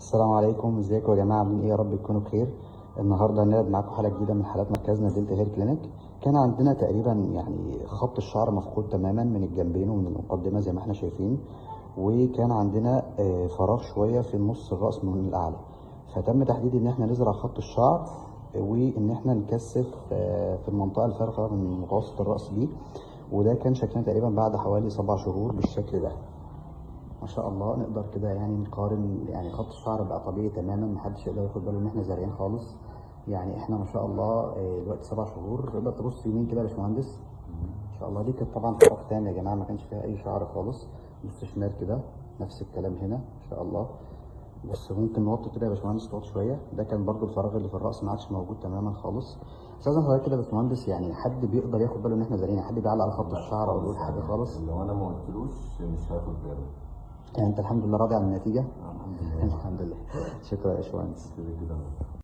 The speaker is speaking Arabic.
السلام عليكم، ازيكم يا جماعه؟ عاملين ايه؟ يا رب تكونوا بخير. النهارده هنلعب معاكم حلقه جديده من حلقات مركزنا دلتا هير كلينيك. كان عندنا تقريبا يعني خط الشعر مفقود تماما من الجنبين ومن المقدمه زي ما احنا شايفين، وكان عندنا فراغ شويه في نص الراس من الاعلى. فتم تحديد ان احنا نزرع خط الشعر وان احنا نكثف في المنطقه الفارغه من متوسط الراس دي. وده كان شكلنا تقريبا بعد حوالي 7 شهور بالشكل ده. ما شاء الله نقدر كده يعني نقارن، يعني خط الشعر بقى طبيعي تماما، محدش يقدر ياخد باله ان احنا زارعين خالص. يعني احنا ما شاء الله دلوقتي 7 شهور. تقدر تبص يمين كده يا باشمهندس؟ ما شاء الله. دي كانت طبعا فراغ تاني يا جماعه، ما كانش فيها اي شعر خالص. بص شمال كده، نفس الكلام هنا ما شاء الله. بس ممكن نوطي كده يا باشمهندس، توطي شويه. ده كان برضو الفراغ اللي في الراس ما عادش موجود تماما خالص. استاذن حضرتك كده يا باشمهندس، يعني حد بيقدر ياخد باله ان احنا زارعين؟ حد بيعلق على خط لا الشعر او خالص، يقول حاجه خالص؟ لو انا ما قلتلوش مش هاخد باله. يعني انت الحمد لله راضي عن النتيجه؟ الحمد لله. الحمد لله. شكرا يا باشمهندس. كده كده.